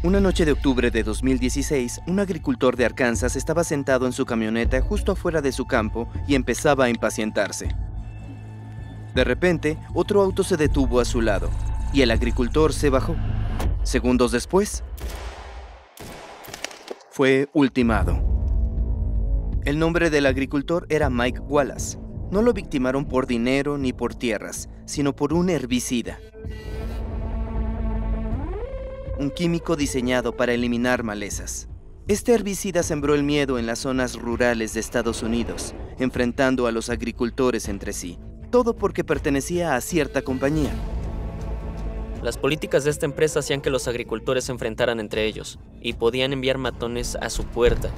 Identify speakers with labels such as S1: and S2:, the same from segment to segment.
S1: Una noche de octubre de 2016, un agricultor de Arkansas estaba sentado en su camioneta justo afuera de su campo y empezaba a impacientarse. De repente, otro auto se detuvo a su lado y el agricultor se bajó. Segundos después, fue ultimado. El nombre del agricultor era Mike Wallace. No lo victimaron por dinero ni por tierras, sino por un herbicida. Un químico diseñado para eliminar malezas. Este herbicida sembró el miedo en las zonas rurales de Estados Unidos, enfrentando a los agricultores entre sí. Todo porque pertenecía a cierta compañía.
S2: Las políticas de esta empresa hacían que los agricultores se enfrentaran entre ellos y podían enviar matones a su puerta.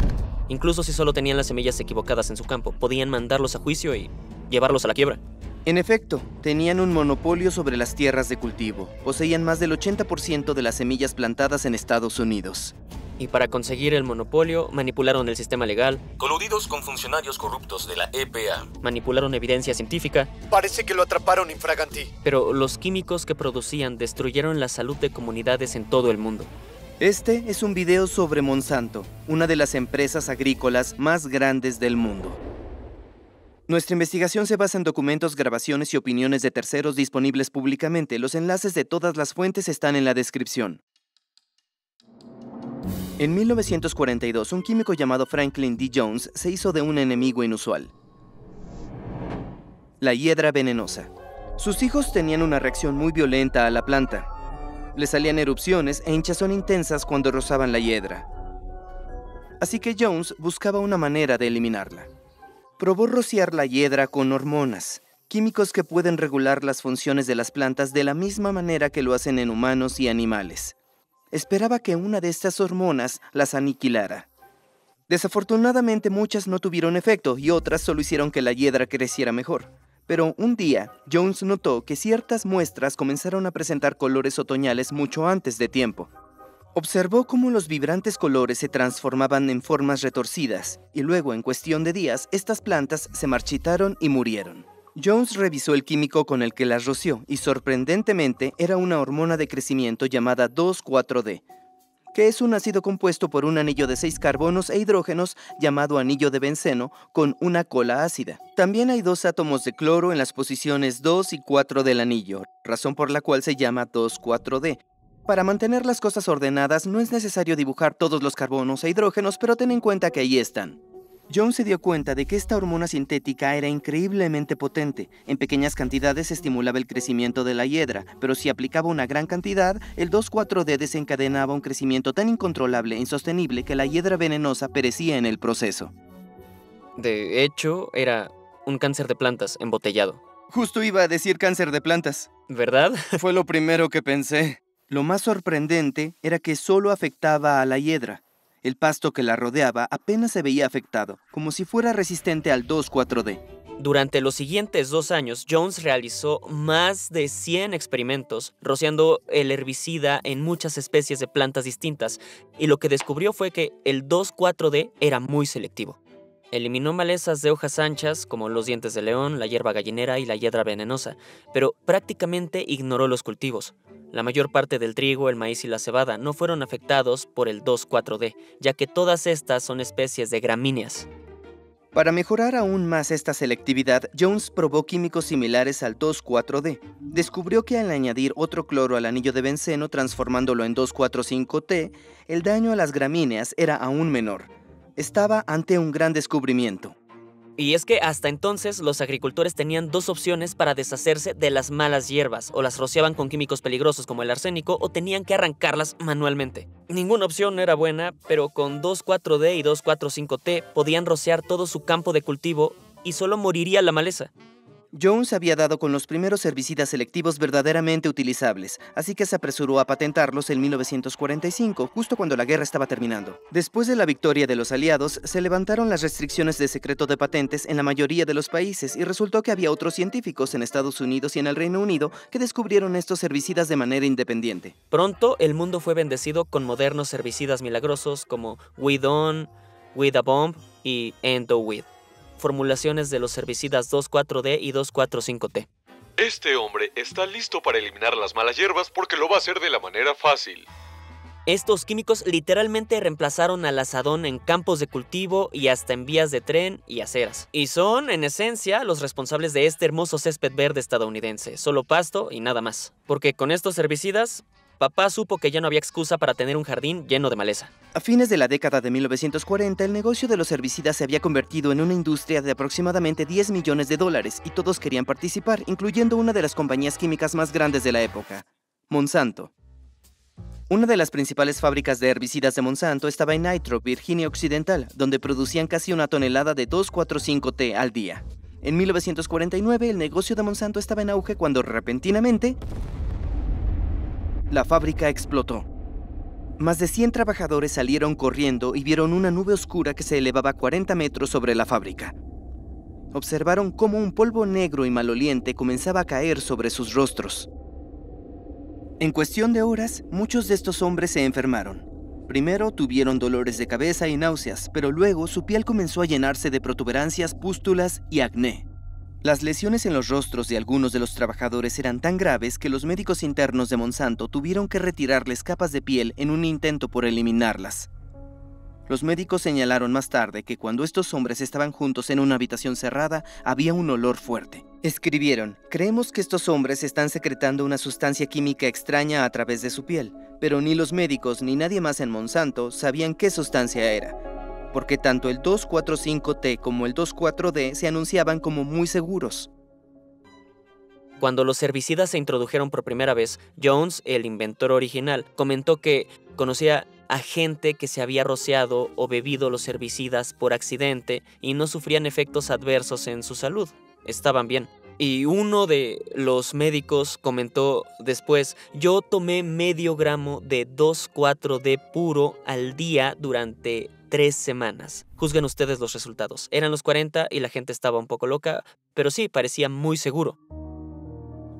S2: Incluso si solo tenían las semillas equivocadas en su campo, podían mandarlos a juicio y llevarlos a la quiebra.
S1: En efecto, tenían un monopolio sobre las tierras de cultivo. Poseían más del 80% de las semillas plantadas en Estados Unidos.
S2: Y para conseguir el monopolio, manipularon el sistema legal,
S3: coludidos con funcionarios corruptos de la EPA.
S2: Manipularon evidencia científica.
S4: Parece que lo atraparon infraganti.
S2: Pero los químicos que producían destruyeron la salud de comunidades en todo el mundo.
S1: Este es un video sobre Monsanto, una de las empresas agrícolas más grandes del mundo. Nuestra investigación se basa en documentos, grabaciones y opiniones de terceros disponibles públicamente. Los enlaces de todas las fuentes están en la descripción. En 1942, un químico llamado Franklin D. Jones se hizo de un enemigo inusual: la hiedra venenosa. Sus hijos tenían una reacción muy violenta a la planta. Les salían erupciones e hinchazón intensas cuando rozaban la hiedra. Así que Jones buscaba una manera de eliminarla. Probó rociar la hiedra con hormonas, químicos que pueden regular las funciones de las plantas de la misma manera que lo hacen en humanos y animales. Esperaba que una de estas hormonas las aniquilara. Desafortunadamente, muchas no tuvieron efecto y otras solo hicieron que la hiedra creciera mejor. Pero un día, Jones notó que ciertas muestras comenzaron a presentar colores otoñales mucho antes de tiempo. Observó cómo los vibrantes colores se transformaban en formas retorcidas, y luego, en cuestión de días, estas plantas se marchitaron y murieron. Jones revisó el químico con el que las roció, y sorprendentemente era una hormona de crecimiento llamada 2,4-D, que es un ácido compuesto por un anillo de 6 carbonos e hidrógenos llamado anillo de benceno con una cola ácida. También hay 2 átomos de cloro en las posiciones 2 y 4 del anillo, razón por la cual se llama 2,4-D. Para mantener las cosas ordenadas no es necesario dibujar todos los carbonos e hidrógenos, pero ten en cuenta que ahí están. Jones se dio cuenta de que esta hormona sintética era increíblemente potente. En pequeñas cantidades estimulaba el crecimiento de la hiedra, pero si aplicaba una gran cantidad, el 2,4-D desencadenaba un crecimiento tan incontrolable e insostenible que la hiedra venenosa perecía en el proceso.
S2: De hecho, era un cáncer de plantas embotellado.
S1: Justo iba a decir cáncer de plantas.
S2: ¿Verdad?
S1: Fue lo primero que pensé. Lo más sorprendente era que solo afectaba a la hiedra. El pasto que la rodeaba apenas se veía afectado, como si fuera resistente al 2,4-D.
S2: Durante los siguientes 2 años, Jones realizó más de 100 experimentos, rociando el herbicida en muchas especies de plantas distintas, y lo que descubrió fue que el 2,4-D era muy selectivo. Eliminó malezas de hojas anchas como los dientes de león, la hierba gallinera y la hiedra venenosa, pero prácticamente ignoró los cultivos. La mayor parte del trigo, el maíz y la cebada no fueron afectados por el 2,4-D, ya que todas estas son especies de gramíneas.
S1: Para mejorar aún más esta selectividad, Jones probó químicos similares al 2,4-D. Descubrió que al añadir otro cloro al anillo de benceno, transformándolo en 2,4,5-T, el daño a las gramíneas era aún menor. Estaba ante un gran descubrimiento.
S2: Y es que hasta entonces los agricultores tenían 2 opciones para deshacerse de las malas hierbas: o las rociaban con químicos peligrosos como el arsénico o tenían que arrancarlas manualmente. Ninguna opción era buena, pero con 2,4-D y 2,4,5-T podían rociar todo su campo de cultivo y solo moriría la maleza.
S1: Jones había dado con los primeros herbicidas selectivos verdaderamente utilizables, así que se apresuró a patentarlos en 1945, justo cuando la guerra estaba terminando. Después de la victoria de los aliados, se levantaron las restricciones de secreto de patentes en la mayoría de los países y resultó que había otros científicos en Estados Unidos y en el Reino Unido que descubrieron estos herbicidas de manera independiente.
S2: Pronto, el mundo fue bendecido con modernos herbicidas milagrosos como Weed On, Weed A Bomb y Endoweed, formulaciones de los herbicidas 2,4-D y 2,4,5-T.
S5: Este hombre está listo para eliminar las malas hierbas porque lo va a hacer de la manera fácil.
S2: Estos químicos literalmente reemplazaron al azadón en campos de cultivo y hasta en vías de tren y aceras. Y son, en esencia, los responsables de este hermoso césped verde estadounidense, solo pasto y nada más. Porque con estos herbicidas, papá supo que ya no había excusa para tener un jardín lleno de maleza.
S1: A fines de la década de 1940, el negocio de los herbicidas se había convertido en una industria de aproximadamente $10 millones y todos querían participar, incluyendo una de las compañías químicas más grandes de la época, Monsanto. Una de las principales fábricas de herbicidas de Monsanto estaba en Nitro, Virginia Occidental, donde producían casi una tonelada de 2,4,5-T al día. En 1949, el negocio de Monsanto estaba en auge cuando repentinamente la fábrica explotó. Más de 100 trabajadores salieron corriendo y vieron una nube oscura que se elevaba 40 metros sobre la fábrica. Observaron cómo un polvo negro y maloliente comenzaba a caer sobre sus rostros. En cuestión de horas, muchos de estos hombres se enfermaron. Primero tuvieron dolores de cabeza y náuseas, pero luego su piel comenzó a llenarse de protuberancias, pústulas y acné. Las lesiones en los rostros de algunos de los trabajadores eran tan graves que los médicos internos de Monsanto tuvieron que retirarles capas de piel en un intento por eliminarlas. Los médicos señalaron más tarde que cuando estos hombres estaban juntos en una habitación cerrada, había un olor fuerte. Escribieron: creemos que estos hombres están secretando una sustancia química extraña a través de su piel, pero ni los médicos ni nadie más en Monsanto sabían qué sustancia era, porque tanto el 2,4,5-T como el 2,4-D se anunciaban como muy seguros.
S2: Cuando los herbicidas se introdujeron por primera vez, Jones, el inventor original, comentó que conocía a gente que se había rociado o bebido los herbicidas por accidente y no sufrían efectos adversos en su salud. Estaban bien. Y uno de los médicos comentó después: yo tomé medio gramo de 2,4-D puro al día durante 3 semanas. Juzguen ustedes los resultados. Eran los 40 y la gente estaba un poco loca, pero sí, parecía muy seguro.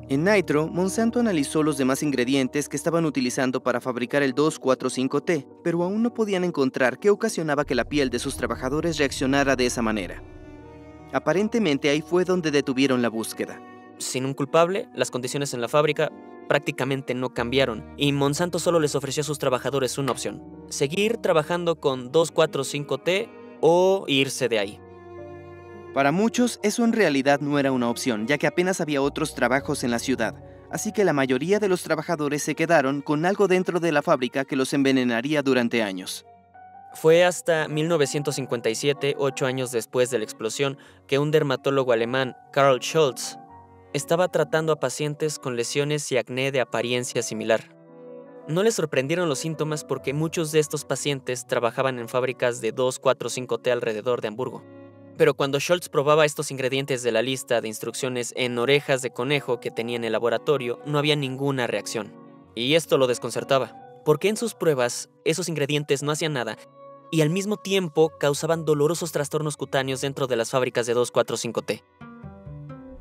S1: En Nitro, Monsanto analizó los demás ingredientes que estaban utilizando para fabricar el 2,4,5-T, pero aún no podían encontrar qué ocasionaba que la piel de sus trabajadores reaccionara de esa manera. Aparentemente ahí fue donde detuvieron la búsqueda.
S2: Sin un culpable, las condiciones en la fábrica prácticamente no cambiaron y Monsanto solo les ofreció a sus trabajadores una opción: seguir trabajando con 2,4,5-T o irse de ahí.
S1: Para muchos, eso en realidad no era una opción, ya que apenas había otros trabajos en la ciudad, así que la mayoría de los trabajadores se quedaron con algo dentro de la fábrica que los envenenaría durante años.
S2: Fue hasta 1957, 8 años después de la explosión, que un dermatólogo alemán, Karl Scholz, estaba tratando a pacientes con lesiones y acné de apariencia similar. No les sorprendieron los síntomas porque muchos de estos pacientes trabajaban en fábricas de 2,4,5-T alrededor de Hamburgo. Pero cuando Scholz probaba estos ingredientes de la lista de instrucciones en orejas de conejo que tenía en el laboratorio, no había ninguna reacción. Y esto lo desconcertaba, porque en sus pruebas esos ingredientes no hacían nada y al mismo tiempo causaban dolorosos trastornos cutáneos dentro de las fábricas de 2,4,5-T.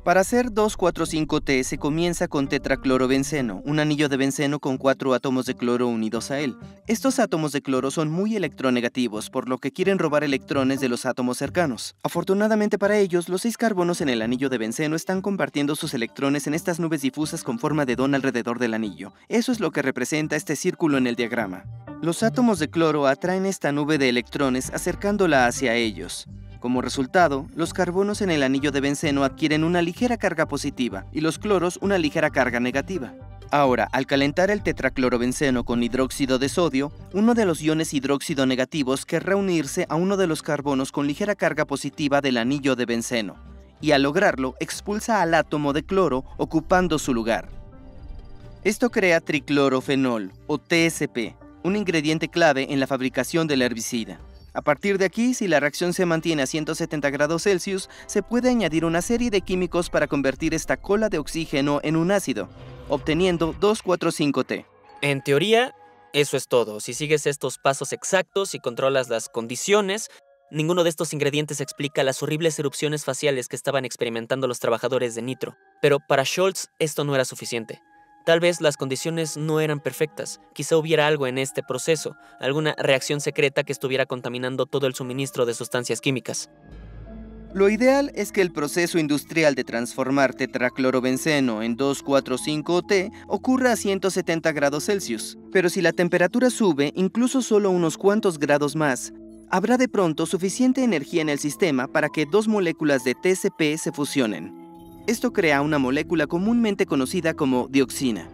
S1: Para hacer 2,4,5-T se comienza con tetraclorobenceno, un anillo de benceno con 4 átomos de cloro unidos a él. Estos átomos de cloro son muy electronegativos, por lo que quieren robar electrones de los átomos cercanos. Afortunadamente para ellos, los 6 carbonos en el anillo de benceno están compartiendo sus electrones en estas nubes difusas con forma de don alrededor del anillo. Eso es lo que representa este círculo en el diagrama. Los átomos de cloro atraen esta nube de electrones acercándola hacia ellos. Como resultado, los carbonos en el anillo de benceno adquieren una ligera carga positiva y los cloros una ligera carga negativa. Ahora, al calentar el tetraclorobenceno con hidróxido de sodio, uno de los iones hidróxido negativos querrá unirse a uno de los carbonos con ligera carga positiva del anillo de benceno, y al lograrlo, expulsa al átomo de cloro ocupando su lugar. Esto crea triclorofenol, o TSP, un ingrediente clave en la fabricación del herbicida. A partir de aquí, si la reacción se mantiene a 170 grados Celsius, se puede añadir una serie de químicos para convertir esta cola de oxígeno en un ácido, obteniendo 2,4,5-T.
S2: En teoría, eso es todo. Si sigues estos pasos exactos y controlas las condiciones, ninguno de estos ingredientes explica las horribles erupciones faciales que estaban experimentando los trabajadores de Nitro. Pero para Scholz esto no era suficiente. Tal vez las condiciones no eran perfectas, quizá hubiera algo en este proceso, alguna reacción secreta que estuviera contaminando todo el suministro de sustancias químicas.
S1: Lo ideal es que el proceso industrial de transformar tetraclorobenceno en 2,4,5-T ocurra a 170 grados Celsius. Pero si la temperatura sube incluso solo unos cuantos grados más, habrá de pronto suficiente energía en el sistema para que dos moléculas de TCP se fusionen. Esto crea una molécula comúnmente conocida como dioxina.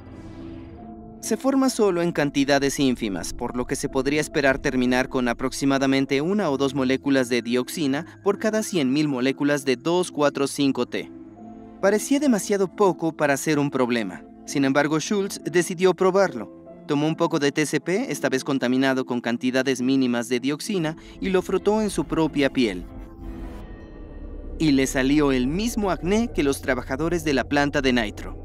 S1: Se forma solo en cantidades ínfimas, por lo que se podría esperar terminar con aproximadamente 1 o 2 moléculas de dioxina por cada 100.000 moléculas de 2,4,5-T. Parecía demasiado poco para ser un problema. Sin embargo, Schultz decidió probarlo. Tomó un poco de TCP, esta vez contaminado con cantidades mínimas de dioxina, y lo frotó en su propia piel. Y le salió el mismo acné que los trabajadores de la planta de nitro.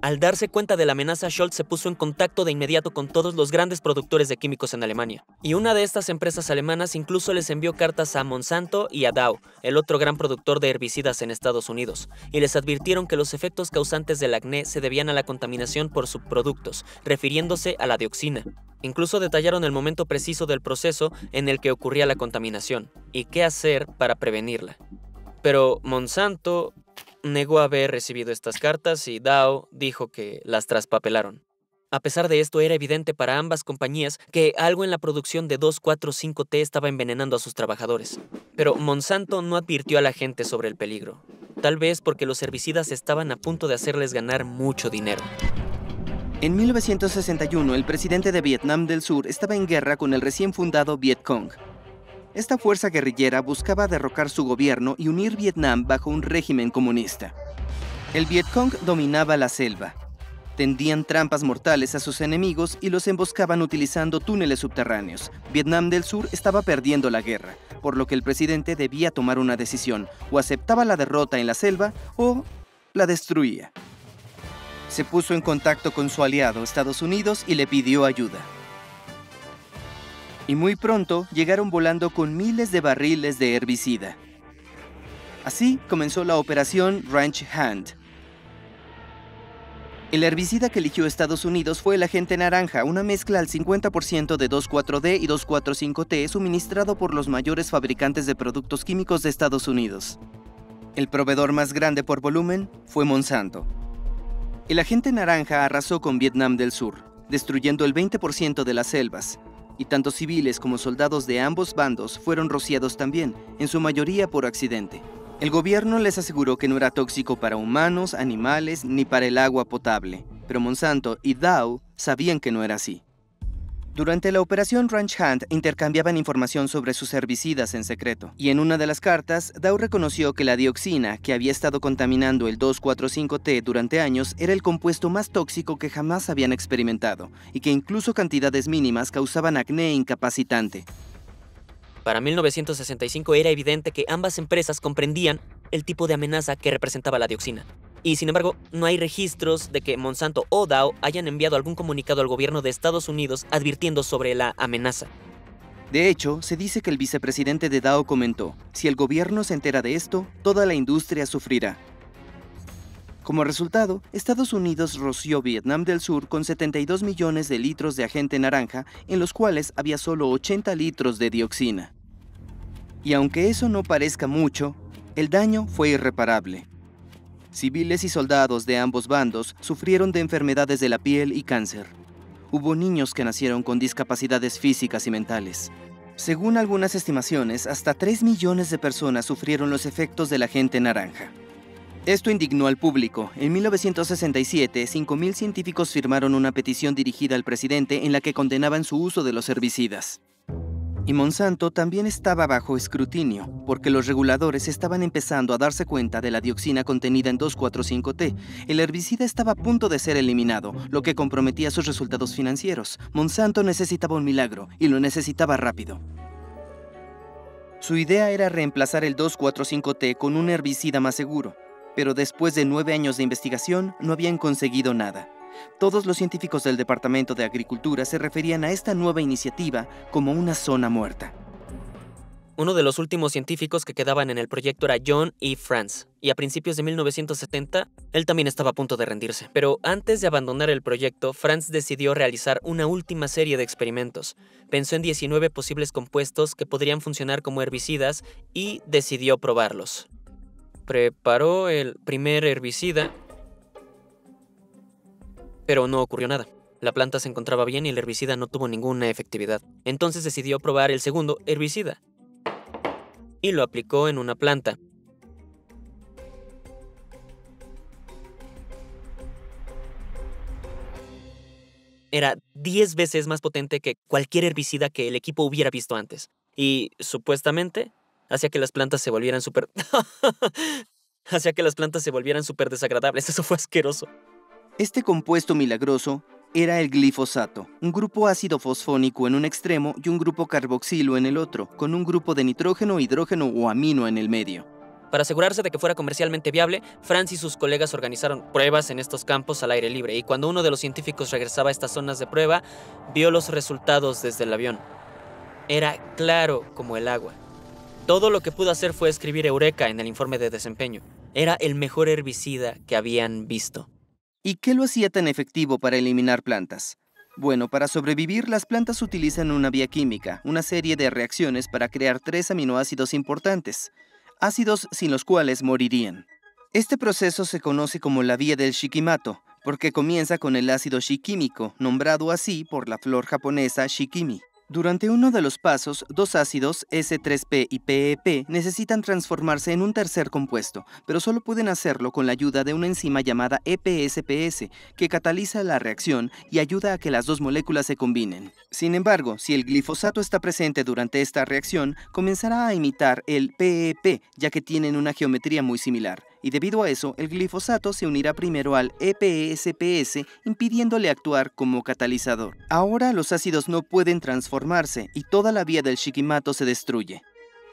S2: Al darse cuenta de la amenaza, Scholz se puso en contacto de inmediato con todos los grandes productores de químicos en Alemania. Y una de estas empresas alemanas incluso les envió cartas a Monsanto y a Dow, el otro gran productor de herbicidas en Estados Unidos, y les advirtieron que los efectos causantes del acné se debían a la contaminación por subproductos, refiriéndose a la dioxina. Incluso detallaron el momento preciso del proceso en el que ocurría la contaminación, y qué hacer para prevenirla. Pero Monsanto negó haber recibido estas cartas y Dow dijo que las traspapelaron. A pesar de esto, era evidente para ambas compañías que algo en la producción de 2,4,5-T estaba envenenando a sus trabajadores. Pero Monsanto no advirtió a la gente sobre el peligro, tal vez porque los herbicidas estaban a punto de hacerles ganar mucho dinero.
S1: En 1961, el presidente de Vietnam del Sur estaba en guerra con el recién fundado Viet Cong. Esta fuerza guerrillera buscaba derrocar su gobierno y unir Vietnam bajo un régimen comunista. El Viet Cong dominaba la selva. Tendían trampas mortales a sus enemigos y los emboscaban utilizando túneles subterráneos. Vietnam del Sur estaba perdiendo la guerra, por lo que el presidente debía tomar una decisión: o aceptaba la derrota en la selva o la destruía. Se puso en contacto con su aliado, Estados Unidos, y le pidió ayuda. Y muy pronto llegaron volando con miles de barriles de herbicida. Así comenzó la operación Ranch Hand. El herbicida que eligió Estados Unidos fue el agente naranja, una mezcla al 50% de 2,4-D y 2,4,5-T suministrado por los mayores fabricantes de productos químicos de Estados Unidos. El proveedor más grande por volumen fue Monsanto. El agente naranja arrasó con Vietnam del Sur, destruyendo el 20% de las selvas. Y tanto civiles como soldados de ambos bandos fueron rociados también, en su mayoría por accidente. El gobierno les aseguró que no era tóxico para humanos, animales, ni para el agua potable, pero Monsanto y Dow sabían que no era así. Durante la operación Ranch Hand intercambiaban información sobre sus herbicidas en secreto, y en una de las cartas, Dow reconoció que la dioxina, que había estado contaminando el 2,4,5-T durante años, era el compuesto más tóxico que jamás habían experimentado, y que incluso cantidades mínimas causaban acné incapacitante.
S2: Para 1965 era evidente que ambas empresas comprendían el tipo de amenaza que representaba la dioxina. Y sin embargo, no hay registros de que Monsanto o Dow hayan enviado algún comunicado al gobierno de Estados Unidos advirtiendo sobre la amenaza.
S1: De hecho, se dice que el vicepresidente de Dow comentó: si el gobierno se entera de esto, toda la industria sufrirá. Como resultado, Estados Unidos roció Vietnam del Sur con 72 millones de litros de agente naranja, en los cuales había solo 80 litros de dioxina. Y aunque eso no parezca mucho, el daño fue irreparable. Civiles y soldados de ambos bandos sufrieron de enfermedades de la piel y cáncer. Hubo niños que nacieron con discapacidades físicas y mentales. Según algunas estimaciones, hasta 3 millones de personas sufrieron los efectos del agente naranja. Esto indignó al público. En 1967, 5.000 científicos firmaron una petición dirigida al presidente en la que condenaban su uso de los herbicidas. Y Monsanto también estaba bajo escrutinio, porque los reguladores estaban empezando a darse cuenta de la dioxina contenida en 2,4,5-T. El herbicida estaba a punto de ser eliminado, lo que comprometía sus resultados financieros. Monsanto necesitaba un milagro, y lo necesitaba rápido. Su idea era reemplazar el 2,4,5-T con un herbicida más seguro, pero después de 9 años de investigación no habían conseguido nada. Todos los científicos del Departamento de Agricultura se referían a esta nueva iniciativa como una zona muerta.
S2: Uno de los últimos científicos que quedaban en el proyecto era John E. Franz, y a principios de 1970, él también estaba a punto de rendirse. Pero antes de abandonar el proyecto, Franz decidió realizar una última serie de experimentos. Pensó en 19 posibles compuestos que podrían funcionar como herbicidas y decidió probarlos. Preparó el primer herbicida, pero no ocurrió nada. La planta se encontraba bien y el herbicida no tuvo ninguna efectividad. Entonces decidió probar el segundo herbicida y lo aplicó en una planta. Era 10 veces más potente que cualquier herbicida que el equipo hubiera visto antes. Y supuestamente hacía que las plantas se volvieran súper desagradables. Eso fue asqueroso.
S1: Este compuesto milagroso era el glifosato, un grupo ácido fosfónico en un extremo y un grupo carboxilo en el otro, con un grupo de nitrógeno, hidrógeno o amino en el medio.
S2: Para asegurarse de que fuera comercialmente viable, Franz y sus colegas organizaron pruebas en estos campos al aire libre, y cuando uno de los científicos regresaba a estas zonas de prueba, vio los resultados desde el avión. Era claro como el agua. Todo lo que pudo hacer fue escribir Eureka en el informe de desempeño. Era el mejor herbicida que habían visto.
S1: ¿Y qué lo hacía tan efectivo para eliminar plantas? Bueno, para sobrevivir, las plantas utilizan una vía química, una serie de reacciones para crear 3 aminoácidos importantes, ácidos sin los cuales morirían. Este proceso se conoce como la vía del Shikimato, porque comienza con el ácido shiquímico, nombrado así por la flor japonesa shikimi. Durante uno de los pasos, 2 ácidos, S3P y PEP, necesitan transformarse en un tercer compuesto, pero solo pueden hacerlo con la ayuda de una enzima llamada EPSPS, que cataliza la reacción y ayuda a que las 2 moléculas se combinen. Sin embargo, si el glifosato está presente durante esta reacción, comenzará a imitar el PEP, ya que tienen una geometría muy similar. Y debido a eso, el glifosato se unirá primero al EPSPS, impidiéndole actuar como catalizador. Ahora los ácidos no pueden transformarse y toda la vía del Shikimato se destruye.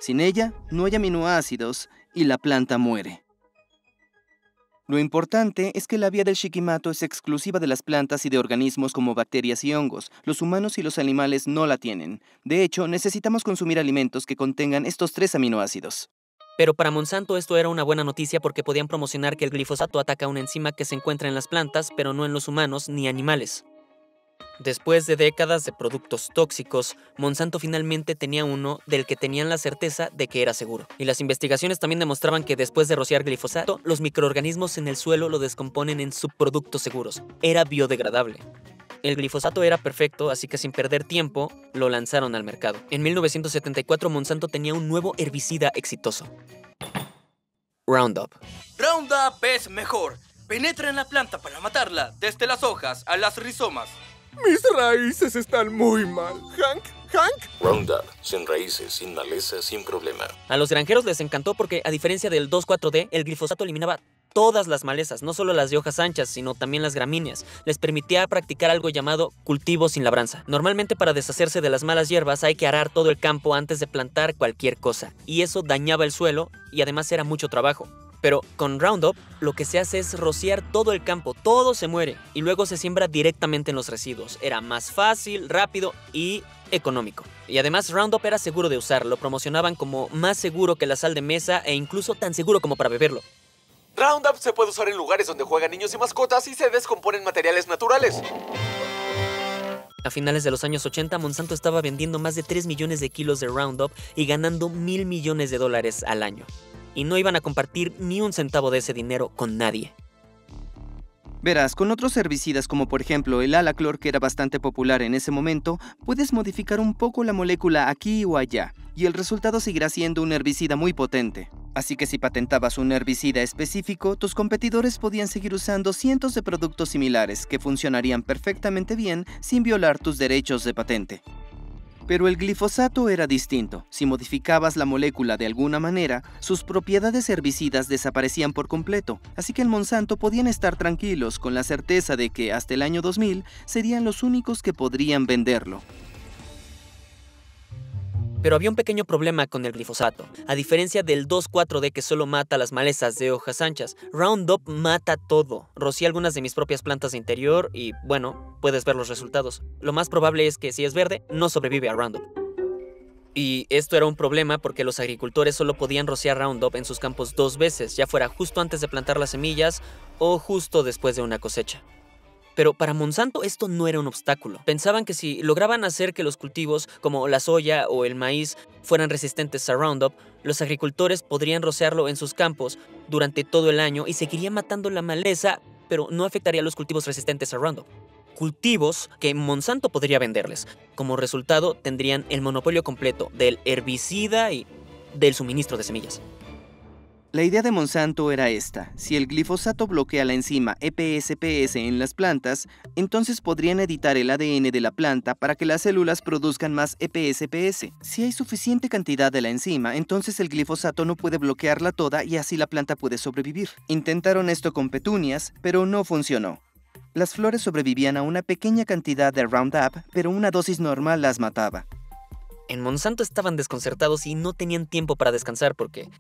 S1: Sin ella, no hay aminoácidos y la planta muere. Lo importante es que la vía del Shikimato es exclusiva de las plantas y de organismos como bacterias y hongos. Los humanos y los animales no la tienen. De hecho, necesitamos consumir alimentos que contengan estos 3 aminoácidos.
S2: Pero para Monsanto esto era una buena noticia porque podían promocionar que el glifosato ataca una enzima que se encuentra en las plantas, pero no en los humanos ni animales. Después de décadas de productos tóxicos, Monsanto finalmente tenía uno del que tenían la certeza de que era seguro. Y las investigaciones también demostraban que después de rociar glifosato, los microorganismos en el suelo lo descomponen en subproductos seguros. Era biodegradable. El glifosato era perfecto, así que sin perder tiempo, lo lanzaron al mercado. En 1974, Monsanto tenía un nuevo herbicida exitoso: Roundup.
S5: Roundup es mejor. Penetra en la planta para matarla, desde las hojas a las rizomas.
S6: Mis raíces están muy mal. Hank.
S3: Roundup, sin raíces, sin maleza, sin problema.
S2: A los granjeros les encantó porque, a diferencia del 2,4-D, el glifosato eliminaba todas las malezas, no solo las de hojas anchas, sino también las gramíneas. Les permitía practicar algo llamado cultivo sin labranza. Normalmente, para deshacerse de las malas hierbas hay que arar todo el campo antes de plantar cualquier cosa, y eso dañaba el suelo y además era mucho trabajo. Pero con Roundup lo que se hace es rociar todo el campo, todo se muere y luego se siembra directamente en los residuos. Era más fácil, rápido y económico. Y además Roundup era seguro de usar, lo promocionaban como más seguro que la sal de mesa e incluso tan seguro como para beberlo.
S6: Roundup se puede usar en lugares donde juegan niños y mascotas y se descomponen materiales naturales.
S2: A finales de los años 80, Monsanto estaba vendiendo más de 3 millones de kilos de Roundup y ganando $1,000 millones al año. Y no iban a compartir ni un centavo de ese dinero con nadie.
S1: Verás, con otros herbicidas como por ejemplo el Alaclor, que era bastante popular en ese momento, puedes modificar un poco la molécula aquí o allá, y el resultado seguirá siendo un herbicida muy potente. Así que si patentabas un herbicida específico, tus competidores podían seguir usando cientos de productos similares que funcionarían perfectamente bien sin violar tus derechos de patente. Pero el glifosato era distinto. Si modificabas la molécula de alguna manera, sus propiedades herbicidas desaparecían por completo. Así que en Monsanto podían estar tranquilos con la certeza de que hasta el año 2000 serían los únicos que podrían venderlo.
S2: Pero había un pequeño problema con el glifosato. A diferencia del 2,4-D que solo mata las malezas de hojas anchas, Roundup mata todo. Rocié algunas de mis propias plantas de interior y, bueno, puedes ver los resultados. Lo más probable es que si es verde, no sobrevive a Roundup. Y esto era un problema porque los agricultores solo podían rociar Roundup en sus campos 2 veces, ya fuera justo antes de plantar las semillas o justo después de una cosecha. Pero para Monsanto esto no era un obstáculo. Pensaban que si lograban hacer que los cultivos como la soya o el maíz fueran resistentes a Roundup, los agricultores podrían rociarlo en sus campos durante todo el año y seguiría matando la maleza, pero no afectaría a los cultivos resistentes a Roundup. Cultivos que Monsanto podría venderles. Como resultado, tendrían el monopolio completo del herbicida y del suministro de semillas.
S1: La idea de Monsanto era esta: si el glifosato bloquea la enzima EPSPS en las plantas, entonces podrían editar el ADN de la planta para que las células produzcan más EPSPS. Si hay suficiente cantidad de la enzima, entonces el glifosato no puede bloquearla toda y así la planta puede sobrevivir. Intentaron esto con petunias, pero no funcionó. Las flores sobrevivían a una pequeña cantidad de Roundup, pero una dosis normal las mataba.
S2: En Monsanto estaban desconcertados y no tenían tiempo para descansar porque,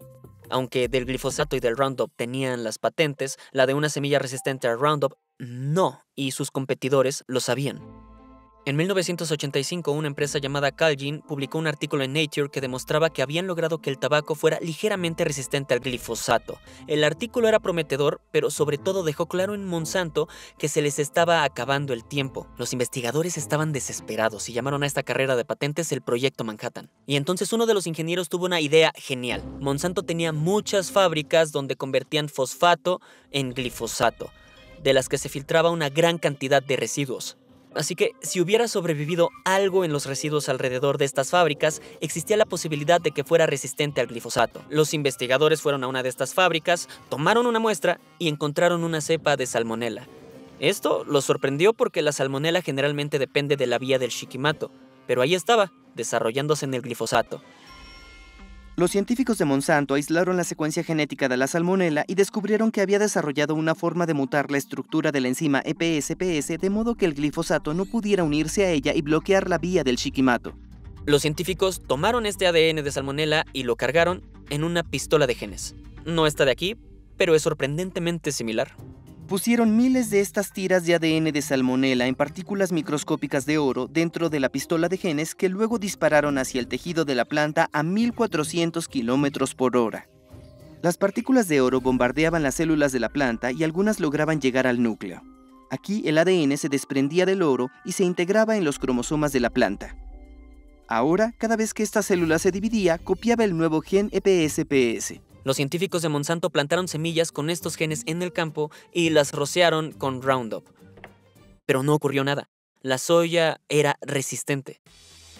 S2: aunque del glifosato y del Roundup tenían las patentes, la de una semilla resistente al Roundup no, y sus competidores lo sabían. En 1985, una empresa llamada Calgene publicó un artículo en Nature que demostraba que habían logrado que el tabaco fuera ligeramente resistente al glifosato. El artículo era prometedor, pero sobre todo dejó claro en Monsanto que se les estaba acabando el tiempo. Los investigadores estaban desesperados y llamaron a esta carrera de patentes el Proyecto Manhattan. Y entonces uno de los ingenieros tuvo una idea genial. Monsanto tenía muchas fábricas donde convertían fosfato en glifosato, de las que se filtraba una gran cantidad de residuos. Así que, si hubiera sobrevivido algo en los residuos alrededor de estas fábricas, existía la posibilidad de que fuera resistente al glifosato. Los investigadores fueron a una de estas fábricas, tomaron una muestra y encontraron una cepa de salmonela. Esto los sorprendió porque la salmonela generalmente depende de la vía del Shikamato, pero ahí estaba, desarrollándose en el glifosato.
S1: Los científicos de Monsanto aislaron la secuencia genética de la salmonela y descubrieron que había desarrollado una forma de mutar la estructura de la enzima EPSPS de modo que el glifosato no pudiera unirse a ella y bloquear la vía del Shikamato.
S2: Los científicos tomaron este ADN de salmonela y lo cargaron en una pistola de genes. No está de aquí, pero es sorprendentemente similar.
S1: Pusieron miles de estas tiras de ADN de salmonela en partículas microscópicas de oro dentro de la pistola de genes que luego dispararon hacia el tejido de la planta a 1400 kilómetros por hora. Las partículas de oro bombardeaban las células de la planta y algunas lograban llegar al núcleo. Aquí el ADN se desprendía del oro y se integraba en los cromosomas de la planta. Ahora, cada vez que esta célula se dividía, copiaba el nuevo gen EPSPS.
S2: Los científicos de Monsanto plantaron semillas con estos genes en el campo y las rociaron con Roundup. Pero no ocurrió nada. La soya era resistente.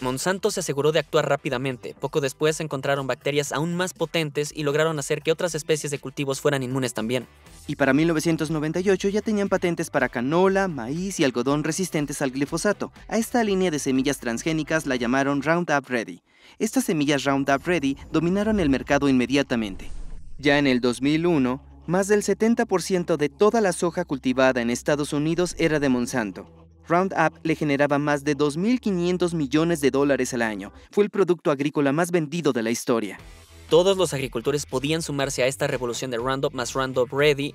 S2: Monsanto se aseguró de actuar rápidamente. Poco después encontraron bacterias aún más potentes y lograron hacer que otras especies de cultivos fueran inmunes también.
S1: Y para 1998 ya tenían patentes para canola, maíz y algodón resistentes al glifosato. A esta línea de semillas transgénicas la llamaron Roundup Ready. Estas semillas Roundup Ready dominaron el mercado inmediatamente. Ya en el 2001, más del 70% de toda la soja cultivada en Estados Unidos era de Monsanto. Roundup le generaba más de 2.500 millones de dólares al año. Fue el producto agrícola más vendido de la historia.
S2: Todos los agricultores podían sumarse a esta revolución de Roundup más Roundup Ready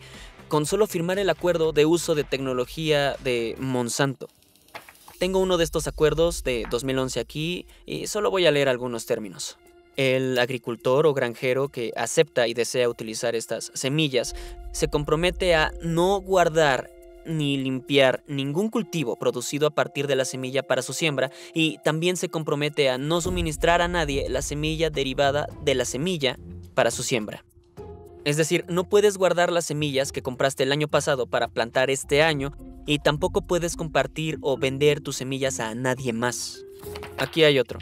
S2: con solo firmar el acuerdo de uso de tecnología de Monsanto. Tengo uno de estos acuerdos de 2011 aquí y solo voy a leer algunos términos. El agricultor o granjero que acepta y desea utilizar estas semillas se compromete a no guardar ni limpiar ningún cultivo producido a partir de la semilla para su siembra y también se compromete a no suministrar a nadie la semilla derivada de la semilla para su siembra. Es decir, no puedes guardar las semillas que compraste el año pasado para plantar este año y tampoco puedes compartir o vender tus semillas a nadie más. Aquí hay otro.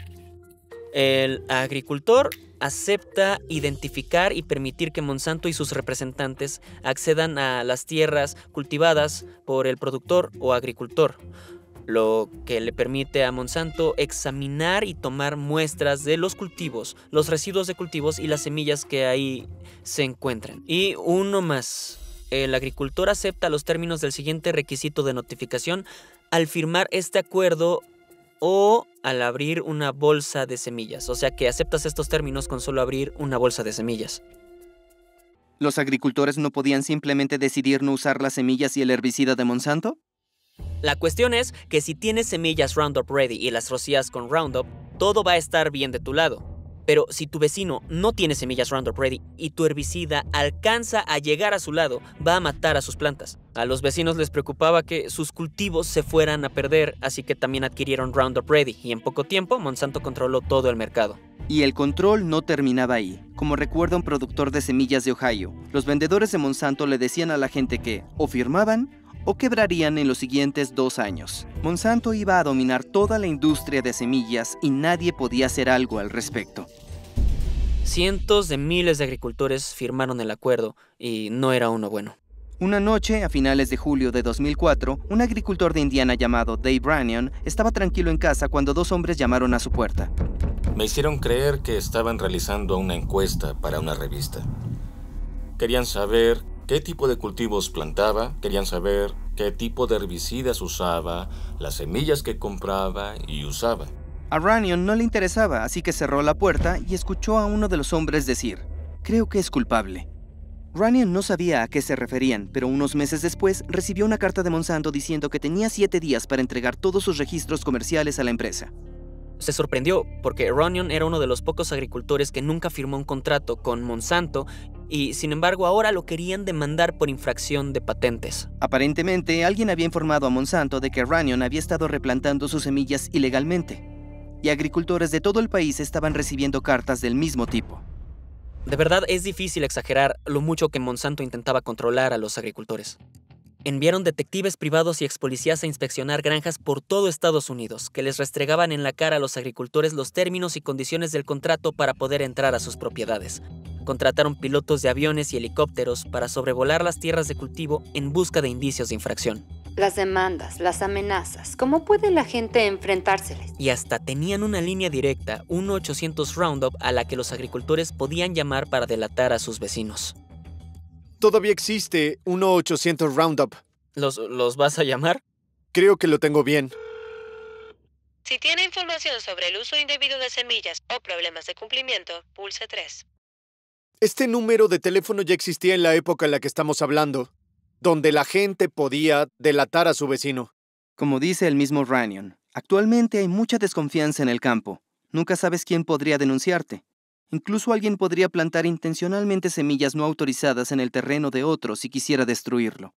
S2: El agricultor acepta identificar y permitir que Monsanto y sus representantes accedan a las tierras cultivadas por el productor o agricultor, lo que le permite a Monsanto examinar y tomar muestras de los cultivos, los residuos de cultivos y las semillas que ahí se encuentran. Y uno más. El agricultor acepta los términos del siguiente requisito de notificación al firmar este acuerdo o al abrir una bolsa de semillas. O sea que aceptas estos términos con solo abrir una bolsa de semillas.
S1: ¿Los agricultores no podían simplemente decidir no usar las semillas y el herbicida de Monsanto?
S2: La cuestión es que si tienes semillas Roundup Ready y las rocías con Roundup, todo va a estar bien de tu lado. Pero si tu vecino no tiene semillas Roundup Ready y tu herbicida alcanza a llegar a su lado, va a matar a sus plantas. A los vecinos les preocupaba que sus cultivos se fueran a perder, así que también adquirieron Roundup Ready y en poco tiempo Monsanto controló todo el mercado.
S1: Y el control no terminaba ahí. Como recuerda un productor de semillas de Ohio, los vendedores de Monsanto le decían a la gente que o firmaban o quebrarían en los siguientes 2 años. Monsanto iba a dominar toda la industria de semillas y nadie podía hacer algo al respecto.
S2: Cientos de miles de agricultores firmaron el acuerdo y no era uno bueno.
S1: Una noche, a finales de julio de 2004, un agricultor de Indiana llamado Dave Runyon estaba tranquilo en casa cuando 2 hombres llamaron a su puerta.
S3: Me hicieron creer que estaban realizando una encuesta para una revista. Querían saber qué tipo de cultivos plantaba, querían saber qué tipo de herbicidas usaba, las semillas que compraba y usaba.
S1: A Runyon no le interesaba, así que cerró la puerta y escuchó a uno de los hombres decir, «Creo que es culpable». Runyon no sabía a qué se referían, pero unos meses después recibió una carta de Monsanto diciendo que tenía 7 días para entregar todos sus registros comerciales a la empresa.
S2: Se sorprendió porque Runyon era uno de los pocos agricultores que nunca firmó un contrato con Monsanto y, sin embargo, ahora lo querían demandar por infracción de patentes.
S1: Aparentemente, alguien había informado a Monsanto de que Runyon había estado replantando sus semillas ilegalmente, y agricultores de todo el país estaban recibiendo cartas del mismo tipo.
S2: De verdad es difícil exagerar lo mucho que Monsanto intentaba controlar a los agricultores. Enviaron detectives privados y expolicías a inspeccionar granjas por todo Estados Unidos, que les restregaban en la cara a los agricultores los términos y condiciones del contrato para poder entrar a sus propiedades. Contrataron pilotos de aviones y helicópteros para sobrevolar las tierras de cultivo en busca de indicios de infracción.
S7: Las demandas, las amenazas, ¿cómo puede la gente enfrentárseles?
S2: Y hasta tenían una línea directa, 1-800 Roundup, a la que los agricultores podían llamar para delatar a sus vecinos.
S4: Todavía existe 1-800 Roundup.
S2: ¿Los vas a llamar?
S4: Creo que lo tengo bien.
S8: Si tiene información sobre el uso indebido de semillas o problemas de cumplimiento, pulse 3.
S4: Este número de teléfono ya existía en la época en la que estamos hablando, donde la gente podía delatar a su vecino.
S1: Como dice el mismo Runyon, actualmente hay mucha desconfianza en el campo. Nunca sabes quién podría denunciarte. Incluso alguien podría plantar intencionalmente semillas no autorizadas en el terreno de otro si quisiera destruirlo.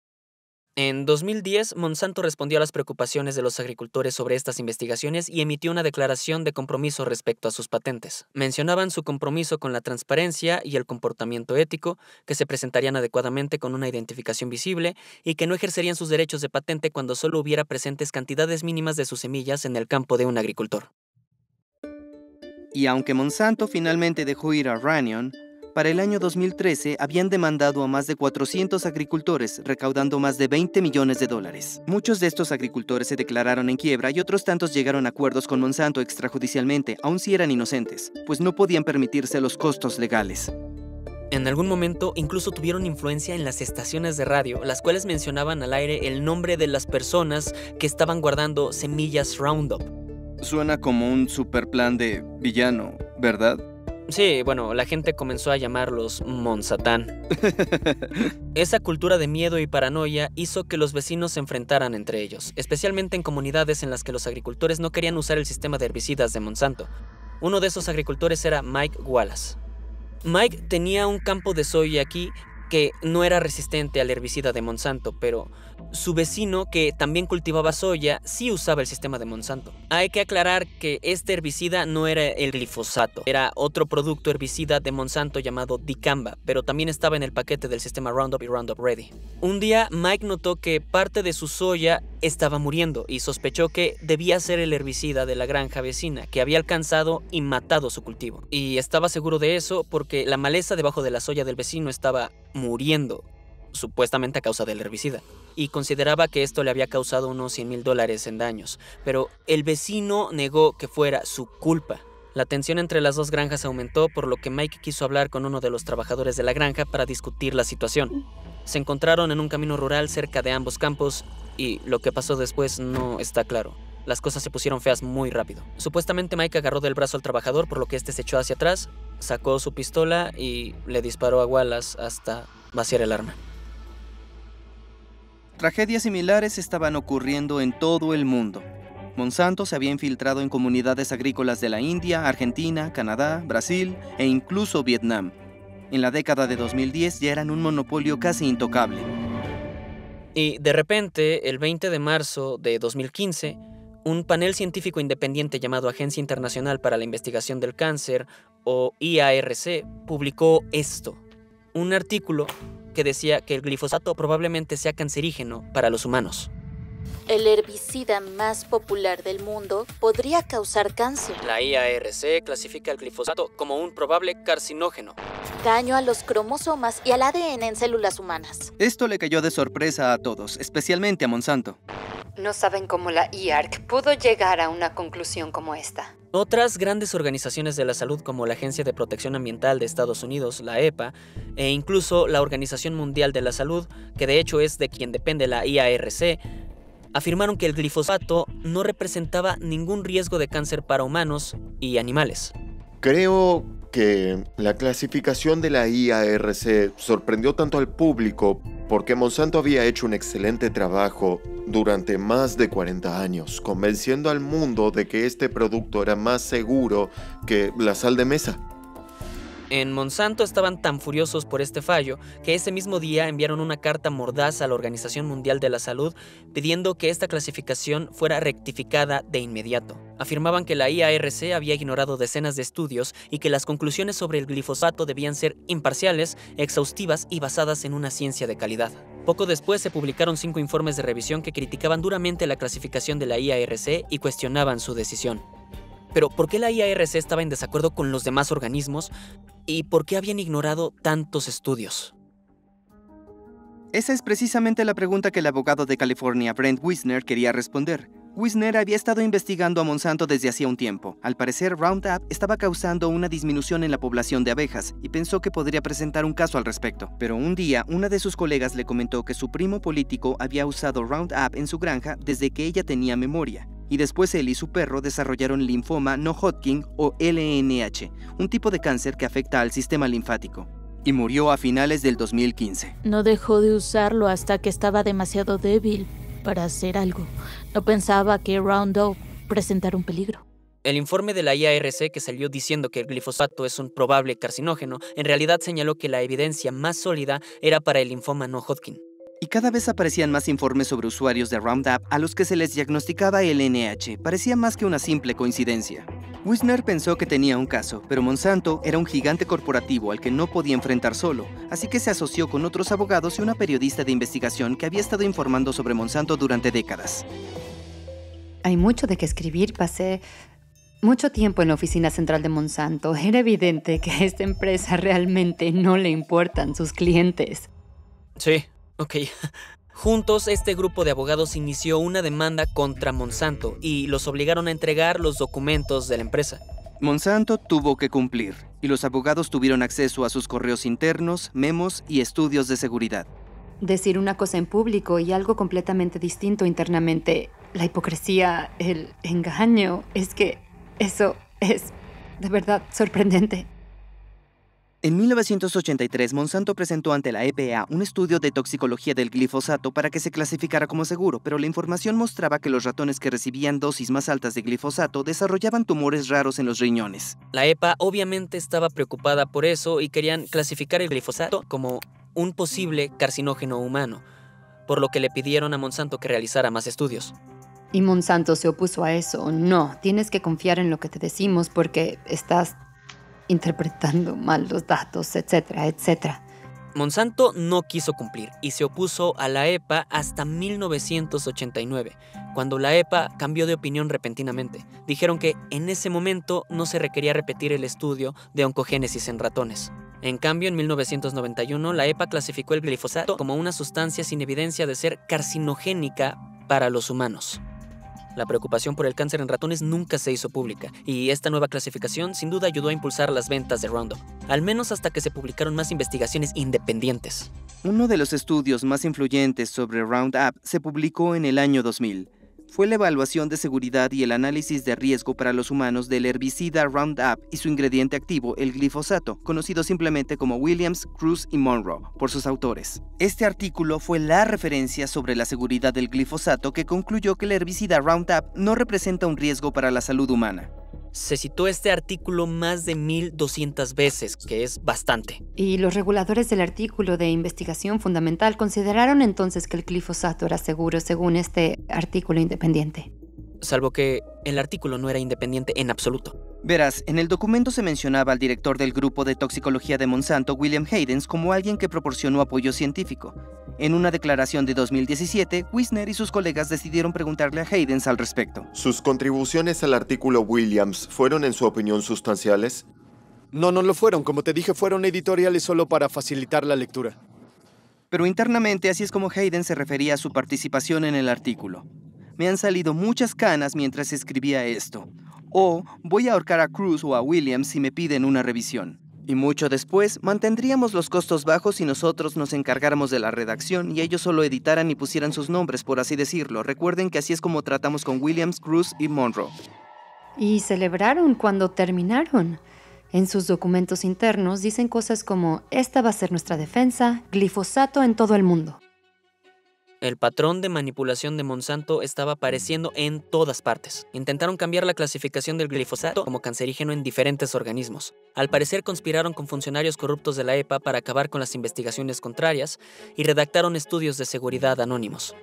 S2: En 2010, Monsanto respondió a las preocupaciones de los agricultores sobre estas investigaciones y emitió una declaración de compromiso respecto a sus patentes. Mencionaban su compromiso con la transparencia y el comportamiento ético, que se presentarían adecuadamente con una identificación visible y que no ejercerían sus derechos de patente cuando solo hubiera presentes cantidades mínimas de sus semillas en el campo de un agricultor.
S1: Y aunque Monsanto finalmente dejó ir a Runyon, para el año 2013 habían demandado a más de 400 agricultores, recaudando más de $20 millones. Muchos de estos agricultores se declararon en quiebra y otros tantos llegaron a acuerdos con Monsanto extrajudicialmente, aun si eran inocentes, pues no podían permitirse los costos legales.
S2: En algún momento incluso tuvieron influencia en las estaciones de radio, las cuales mencionaban al aire el nombre de las personas que estaban guardando semillas Roundup.
S1: Suena como un super plan de villano, ¿verdad?
S2: Sí, bueno, la gente comenzó a llamarlos Monsatán. Esa cultura de miedo y paranoia hizo que los vecinos se enfrentaran entre ellos, especialmente en comunidades en las que los agricultores no querían usar el sistema de herbicidas de Monsanto. Uno de esos agricultores era Mike Wallace. Mike tenía un campo de soya aquí que no era resistente al herbicida de Monsanto, pero su vecino, que también cultivaba soya, sí usaba el sistema de Monsanto. Hay que aclarar que este herbicida no era el glifosato, era otro producto herbicida de Monsanto llamado dicamba, pero también estaba en el paquete del sistema Roundup y Roundup Ready. Un día, Mike notó que parte de su soya estaba muriendo y sospechó que debía ser el herbicida de la granja vecina, que había alcanzado y matado su cultivo. Y estaba seguro de eso porque la maleza debajo de la soya del vecino estaba muriendo, supuestamente a causa del herbicida, y consideraba que esto le había causado unos $100,000 en daños, pero el vecino negó que fuera su culpa. La tensión entre las dos granjas aumentó, por lo que Mike quiso hablar con uno de los trabajadores de la granja para discutir la situación. Se encontraron en un camino rural cerca de ambos campos y lo que pasó después no está claro. Las cosas se pusieron feas muy rápido. Supuestamente Mike agarró del brazo al trabajador, por lo que este se echó hacia atrás, sacó su pistola y le disparó a Wallace hasta vaciar el arma.
S1: Tragedias similares estaban ocurriendo en todo el mundo. Monsanto se había infiltrado en comunidades agrícolas de la India, Argentina, Canadá, Brasil e incluso Vietnam. En la década de 2010 ya eran un monopolio casi intocable.
S2: Y de repente, el 20 de marzo de 2015, un panel científico independiente llamado Agencia Internacional para la Investigación del Cáncer, o IARC, publicó esto. Un artículo que decía que el glifosato probablemente sea cancerígeno para los humanos.
S9: El herbicida más popular del mundo podría causar cáncer.
S2: La IARC clasifica el glifosato como un probable carcinógeno.
S9: Daño a los cromosomas y al ADN en células humanas.
S1: Esto le cayó de sorpresa a todos, especialmente a Monsanto.
S7: No saben cómo la IARC pudo llegar a una conclusión como esta.
S2: Otras grandes organizaciones de la salud como la Agencia de Protección Ambiental de Estados Unidos, la EPA, e incluso la Organización Mundial de la Salud, que de hecho es de quien depende la IARC, afirmaron que el glifosato no representaba ningún riesgo de cáncer para humanos y animales.
S10: Creo que la clasificación de la IARC sorprendió tanto al público porque Monsanto había hecho un excelente trabajo durante más de 40 años, convenciendo al mundo de que este producto era más seguro que la sal de mesa.
S2: En Monsanto estaban tan furiosos por este fallo que ese mismo día enviaron una carta mordaz a la Organización Mundial de la Salud pidiendo que esta clasificación fuera rectificada de inmediato. Afirmaban que la IARC había ignorado decenas de estudios y que las conclusiones sobre el glifosato debían ser imparciales, exhaustivas y basadas en una ciencia de calidad. Poco después se publicaron 5 informes de revisión que criticaban duramente la clasificación de la IARC y cuestionaban su decisión. Pero ¿por qué la IARC estaba en desacuerdo con los demás organismos? ¿Y por qué habían ignorado tantos estudios?
S1: Esa es precisamente la pregunta que el abogado de California, Brent Wisner, quería responder. Wisner había estado investigando a Monsanto desde hacía un tiempo. Al parecer, Roundup estaba causando una disminución en la población de abejas y pensó que podría presentar un caso al respecto. Pero un día, una de sus colegas le comentó que su primo político había usado Roundup en su granja desde que ella tenía memoria. Y después él y su perro desarrollaron linfoma no Hodgkin o LNH, un tipo de cáncer que afecta al sistema linfático. Y murió a finales del 2015.
S9: No dejó de usarlo hasta que estaba demasiado débil para hacer algo. No pensaba que Roundup presentara un peligro.
S2: El informe de la IARC, que salió diciendo que el glifosato es un probable carcinógeno, en realidad señaló que la evidencia más sólida era para el linfoma no Hodgkin.
S1: Y cada vez aparecían más informes sobre usuarios de Roundup a los que se les diagnosticaba LNH. Parecía más que una simple coincidencia. Wisner pensó que tenía un caso, pero Monsanto era un gigante corporativo al que no podía enfrentar solo, así que se asoció con otros abogados y una periodista de investigación que había estado informando sobre Monsanto durante décadas.
S7: Hay mucho de qué escribir. Pasé mucho tiempo en la oficina central de Monsanto. Era evidente que a esta empresa realmente no le importan sus clientes.
S2: Sí. Ok. Juntos, este grupo de abogados inició una demanda contra Monsanto y los obligaron a entregar los documentos de la empresa.
S1: Monsanto tuvo que cumplir, y los abogados tuvieron acceso a sus correos internos, memos y estudios de seguridad.
S7: Decir una cosa en público y algo completamente distinto internamente. La hipocresía, el engaño, es que eso es de verdad sorprendente.
S1: En 1983, Monsanto presentó ante la EPA un estudio de toxicología del glifosato para que se clasificara como seguro, pero la información mostraba que los ratones que recibían dosis más altas de glifosato desarrollaban tumores raros en los riñones.
S2: La EPA obviamente estaba preocupada por eso y querían clasificar el glifosato como un posible carcinógeno humano, por lo que le pidieron a Monsanto que realizara más estudios.
S7: Y Monsanto se opuso a eso. No, tienes que confiar en lo que te decimos porque estás interpretando mal los datos, etcétera, etcétera.
S2: Monsanto no quiso cumplir y se opuso a la EPA hasta 1989, cuando la EPA cambió de opinión repentinamente. Dijeron que en ese momento no se requería repetir el estudio de oncogénesis en ratones. En cambio, en 1991, la EPA clasificó el glifosato como una sustancia sin evidencia de ser carcinogénica para los humanos. La preocupación por el cáncer en ratones nunca se hizo pública, y esta nueva clasificación sin duda ayudó a impulsar las ventas de Roundup, al menos hasta que se publicaron más investigaciones independientes.
S1: Uno de los estudios más influyentes sobre Roundup se publicó en el año 2000. fue la evaluación de seguridad y el análisis de riesgo para los humanos del herbicida Roundup y su ingrediente activo, el glifosato, conocido simplemente como Williams, Cruz y Monroe, por sus autores. Este artículo fue la referencia sobre la seguridad del glifosato que concluyó que el herbicida Roundup no representa un riesgo para la salud humana.
S2: Se citó este artículo más de 1200 veces, que es bastante.
S7: Y los reguladores del artículo de investigación fundamental consideraron entonces que el glifosato era seguro según este artículo independiente.
S2: Salvo que el artículo no era independiente en absoluto.
S1: Verás, en el documento se mencionaba al director del grupo de toxicología de Monsanto, William Haydens, como alguien que proporcionó apoyo científico. En una declaración de 2017, Wisner y sus colegas decidieron preguntarle a Haydens al respecto.
S10: ¿Sus contribuciones al artículo Williams fueron, en su opinión, sustanciales?
S4: No lo fueron. Como te dije, fueron editoriales solo para facilitar la lectura.
S1: Pero internamente así es como Haydens se refería a su participación en el artículo. Me han salido muchas canas mientras escribía esto. O voy a ahorcar a Cruz o a Williams si me piden una revisión. Y mucho después, mantendríamos los costos bajos si nosotros nos encargáramos de la redacción y ellos solo editaran y pusieran sus nombres, por así decirlo. Recuerden que así es como tratamos con Williams, Cruz y Monroe.
S7: Y celebraron cuando terminaron. En sus documentos internos dicen cosas como: esta va a ser nuestra defensa, glifosato en todo el mundo.
S2: El patrón de manipulación de Monsanto estaba apareciendo en todas partes. Intentaron cambiar la clasificación del glifosato como cancerígeno en diferentes organismos. Al parecer conspiraron con funcionarios corruptos de la EPA para acabar con las investigaciones contrarias y redactaron estudios de seguridad anónimos.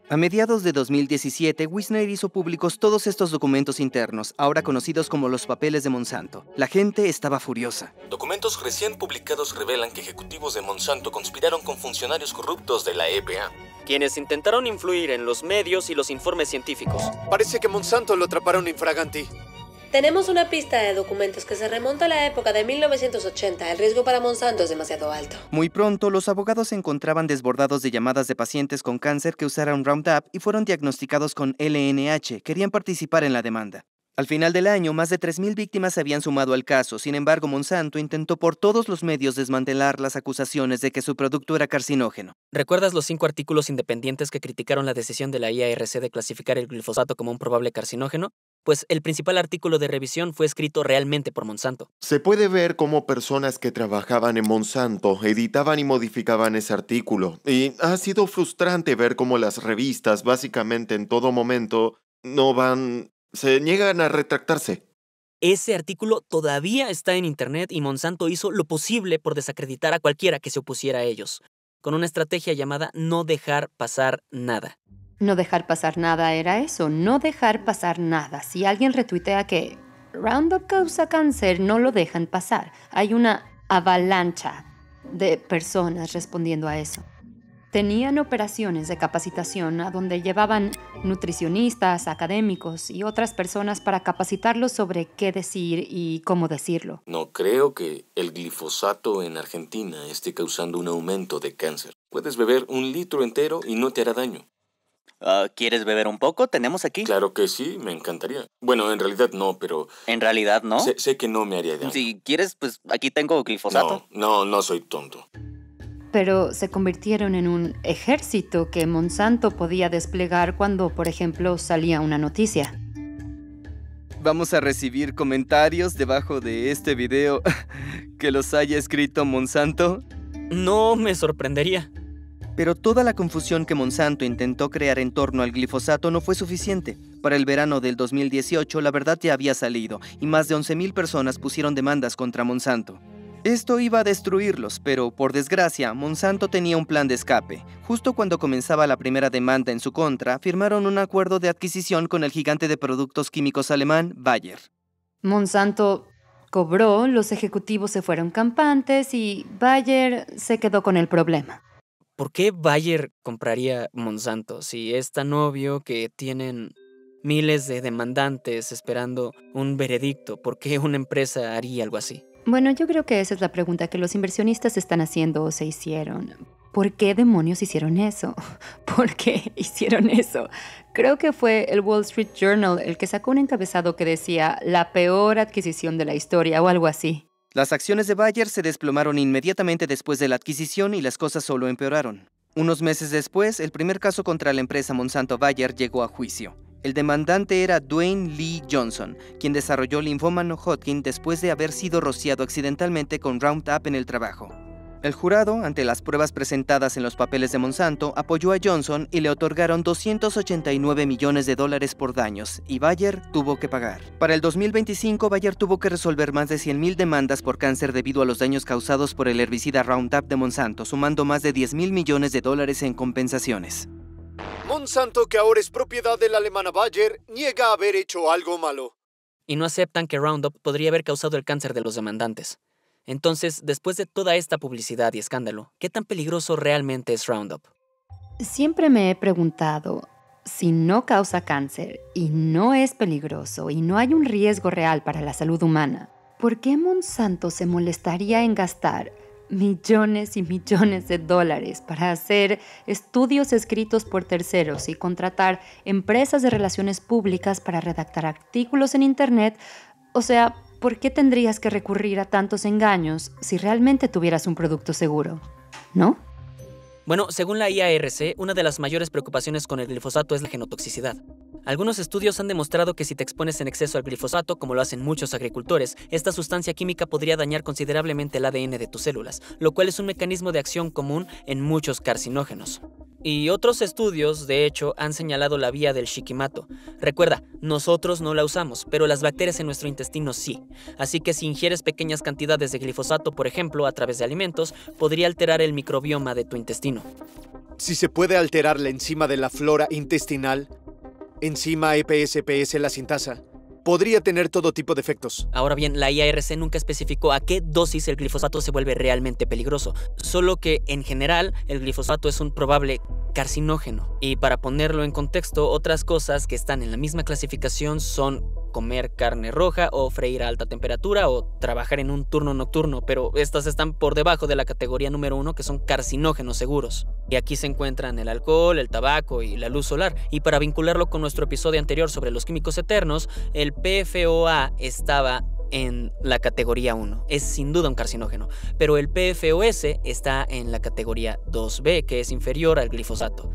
S1: A mediados de 2017, Wisner hizo públicos todos estos documentos internos, ahora conocidos como los papeles de Monsanto. La gente estaba furiosa.
S3: Documentos recién publicados revelan que ejecutivos de Monsanto conspiraron con funcionarios corruptos de la EPA,
S2: quienes intentaron influir en los medios y los informes científicos.
S4: Parece que Monsanto lo atraparon infraganti.
S8: Tenemos una pista de documentos que se remonta a la época de 1980. El riesgo para Monsanto es demasiado alto.
S1: Muy pronto, los abogados se encontraban desbordados de llamadas de pacientes con cáncer que usaron Roundup y fueron diagnosticados con LNH. Querían participar en la demanda. Al final del año, más de 3,000 víctimas se habían sumado al caso. Sin embargo, Monsanto intentó por todos los medios desmantelar las acusaciones de que su producto era carcinógeno.
S2: ¿Recuerdas los 5 artículos independientes que criticaron la decisión de la IARC de clasificar el glifosato como un probable carcinógeno? Pues el principal artículo de revisión fue escrito realmente por Monsanto.
S10: Se puede ver cómo personas que trabajaban en Monsanto editaban y modificaban ese artículo. Y ha sido frustrante ver cómo las revistas, básicamente en todo momento, se niegan a retractarse.
S2: Ese artículo todavía está en internet y Monsanto hizo lo posible por desacreditar a cualquiera que se opusiera a ellos, con una estrategia llamada no dejar pasar nada.
S7: No dejar pasar nada era eso, no dejar pasar nada. Si alguien retuitea que Roundup causa cáncer, no lo dejan pasar. Hay una avalancha de personas respondiendo a eso. Tenían operaciones de capacitación a donde llevaban nutricionistas, académicos y otras personas para capacitarlos sobre qué decir y cómo decirlo.
S3: No creo que el glifosato en Argentina esté causando un aumento de cáncer. Puedes beber 1 litro entero y no te hará daño.
S11: ¿Quieres beber un poco? Tenemos aquí.
S3: Claro que sí, me encantaría. Bueno, en realidad no, pero...
S11: ¿En realidad no?
S3: Sé que no me haría daño.
S11: Si quieres, pues aquí tengo glifosato.
S3: No soy tonto.
S7: Pero se convirtieron en un ejército que Monsanto podía desplegar cuando, por ejemplo, salía una noticia.
S1: Vamos a recibir comentarios debajo de este video que los haya escrito Monsanto.
S2: No me sorprendería.
S1: Pero toda la confusión que Monsanto intentó crear en torno al glifosato no fue suficiente. Para el verano del 2018, la verdad ya había salido y más de 11,000 personas pusieron demandas contra Monsanto. Esto iba a destruirlos, pero por desgracia, Monsanto tenía un plan de escape. Justo cuando comenzaba la primera demanda en su contra, firmaron un acuerdo de adquisición con el gigante de productos químicos alemán Bayer.
S7: Monsanto cobró, los ejecutivos se fueron campantes y Bayer se quedó con el problema.
S2: ¿Por qué Bayer compraría Monsanto si es tan obvio que tienen miles de demandantes esperando un veredicto? ¿Por qué una empresa haría algo así?
S7: Bueno, yo creo que esa es la pregunta que los inversionistas están haciendo o se hicieron. ¿Por qué demonios hicieron eso? ¿Por qué hicieron eso? Creo que fue el Wall Street Journal el que sacó un encabezado que decía la peor adquisición de la historia o algo así.
S1: Las acciones de Bayer se desplomaron inmediatamente después de la adquisición y las cosas solo empeoraron. Unos meses después, el primer caso contra la empresa Monsanto Bayer llegó a juicio. El demandante era Dwayne Lee Johnson, quien desarrolló linfoma no-Hodgkin después de haber sido rociado accidentalmente con Roundup en el trabajo. El jurado, ante las pruebas presentadas en los papeles de Monsanto, apoyó a Johnson y le otorgaron $289 millones por daños, y Bayer tuvo que pagar. Para el 2025, Bayer tuvo que resolver más de 100,000 demandas por cáncer debido a los daños causados por el herbicida Roundup de Monsanto, sumando más de $10,000 millones en compensaciones.
S4: Monsanto, que ahora es propiedad de la alemana Bayer, niega haber hecho algo malo.
S2: Y no aceptan que Roundup podría haber causado el cáncer de los demandantes. Entonces, después de toda esta publicidad y escándalo, ¿qué tan peligroso realmente es Roundup?
S7: Siempre me he preguntado, si no causa cáncer y no es peligroso y no hay un riesgo real para la salud humana, ¿por qué Monsanto se molestaría en gastar millones y millones de dólares para hacer estudios escritos por terceros y contratar empresas de relaciones públicas para redactar artículos en Internet? O sea, ¿por qué tendrías que recurrir a tantos engaños si realmente tuvieras un producto seguro? ¿No?
S2: Bueno, según la IARC, una de las mayores preocupaciones con el glifosato es la genotoxicidad. Algunos estudios han demostrado que si te expones en exceso al glifosato, como lo hacen muchos agricultores, esta sustancia química podría dañar considerablemente el ADN de tus células, lo cual es un mecanismo de acción común en muchos carcinógenos. Y otros estudios, de hecho, han señalado la vía del Shikimato. Recuerda, nosotros no la usamos, pero las bacterias en nuestro intestino sí. Así que si ingieres pequeñas cantidades de glifosato, por ejemplo, a través de alimentos, podría alterar el microbioma de tu intestino.
S4: Si se puede alterar la enzima de la flora intestinal, enzima EPS-PS la sintasa, podría tener todo tipo de efectos.
S2: Ahora bien, la IARC nunca especificó a qué dosis el glifosato se vuelve realmente peligroso, solo que en general el glifosato es un probable carcinógeno. Y para ponerlo en contexto, otras cosas que están en la misma clasificación son comer carne roja o freír a alta temperatura o trabajar en un turno nocturno, pero estas están por debajo de la categoría número 1, que son carcinógenos seguros. Y aquí se encuentran el alcohol, el tabaco y la luz solar. Y para vincularlo con nuestro episodio anterior sobre los químicos eternos, el PFOA estaba en la categoría 1. Es sin duda un carcinógeno, pero el PFOS está en la categoría 2B, que es inferior al glifosato.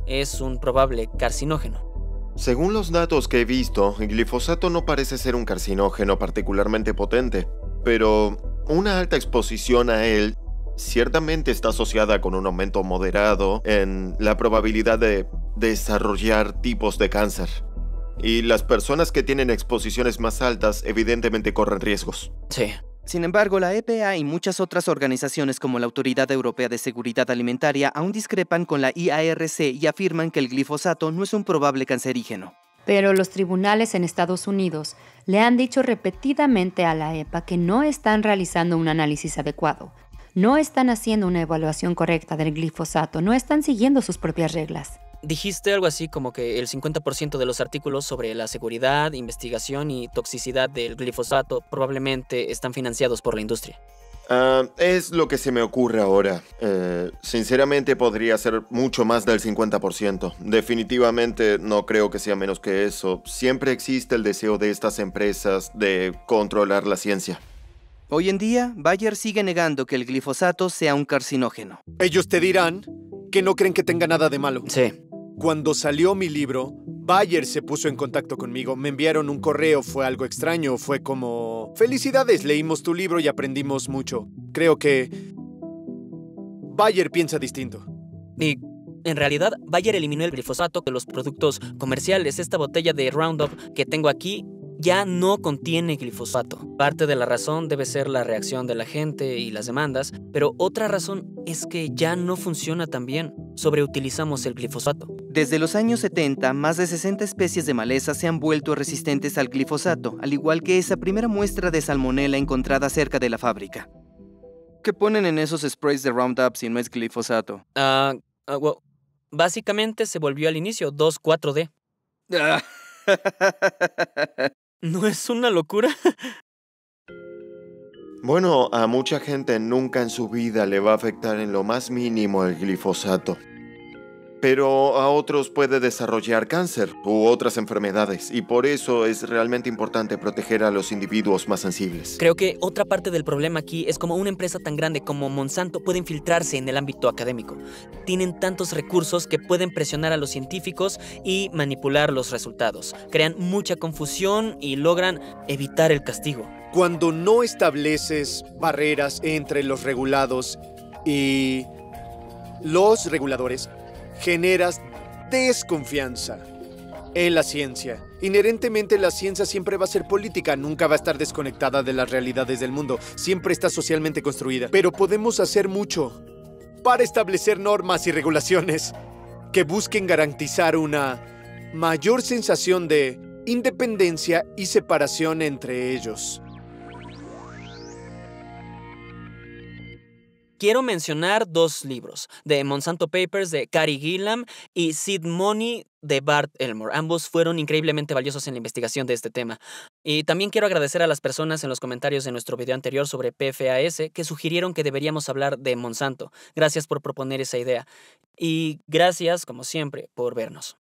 S2: Es un probable carcinógeno.
S10: Según los datos que he visto, el glifosato no parece ser un carcinógeno particularmente potente, pero una alta exposición a él ciertamente está asociada con un aumento moderado en la probabilidad de desarrollar tipos de cáncer. Y las personas que tienen exposiciones más altas evidentemente corren riesgos.
S2: Sí.
S1: Sin embargo, la EPA y muchas otras organizaciones como la Autoridad Europea de Seguridad Alimentaria aún discrepan con la IARC y afirman que el glifosato no es un probable cancerígeno.
S7: Pero los tribunales en Estados Unidos le han dicho repetidamente a la EPA que no están realizando un análisis adecuado, no están haciendo una evaluación correcta del glifosato, no están siguiendo sus propias reglas.
S2: Dijiste algo así como que el 50% de los artículos sobre la seguridad, investigación y toxicidad del glifosato probablemente están financiados por la industria.
S10: Es lo que se me ocurre ahora. Sinceramente podría ser mucho más del 50%. Definitivamente no creo que sea menos que eso. Siempre existe el deseo de estas empresas de controlar la ciencia.
S1: Hoy en día, Bayer sigue negando que el glifosato sea un carcinógeno.
S4: Ellos te dirán que no creen que tenga nada de malo.
S2: Sí.
S4: Cuando salió mi libro, Bayer se puso en contacto conmigo. Me enviaron un correo, fue algo extraño. Fue como: felicidades, leímos tu libro y aprendimos mucho. Creo que Bayer piensa distinto.
S2: Y en realidad, Bayer eliminó el glifosato de los productos comerciales. Esta botella de Roundup que tengo aquí ya no contiene glifosato. Parte de la razón debe ser la reacción de la gente y las demandas, pero otra razón es que ya no funciona tan bien. Sobreutilizamos el glifosato.
S1: Desde los años 70, más de 60 especies de maleza se han vuelto resistentes al glifosato, al igual que esa primera muestra de salmonela encontrada cerca de la fábrica. ¿Qué ponen en esos sprays de Roundup si no es glifosato?
S2: Well, básicamente se volvió al inicio 2,4-D. ¿No es una locura?
S10: Bueno, a mucha gente nunca en su vida le va a afectar en lo más mínimo el glifosato. pero a otros puede desarrollar cáncer u otras enfermedades, y por eso es realmente importante proteger a los individuos más sensibles.
S2: Creo que otra parte del problema aquí es cómo una empresa tan grande como Monsanto puede infiltrarse en el ámbito académico. Tienen tantos recursos que pueden presionar a los científicos y manipular los resultados. Crean mucha confusión y logran evitar el castigo.
S4: Cuando no estableces barreras entre los regulados y los reguladores, generas desconfianza en la ciencia. Inherentemente, la ciencia siempre va a ser política, nunca va a estar desconectada de las realidades del mundo, siempre está socialmente construida. Pero podemos hacer mucho para establecer normas y regulaciones que busquen garantizar una mayor sensación de independencia y separación entre ellos.
S2: Quiero mencionar 2 libros, The Monsanto Papers de Carey Gillam y Seed Money de Bart Elmore. Ambos fueron increíblemente valiosos en la investigación de este tema. Y también quiero agradecer a las personas en los comentarios de nuestro video anterior sobre PFAS que sugirieron que deberíamos hablar de Monsanto. Gracias por proponer esa idea. Y gracias, como siempre, por vernos.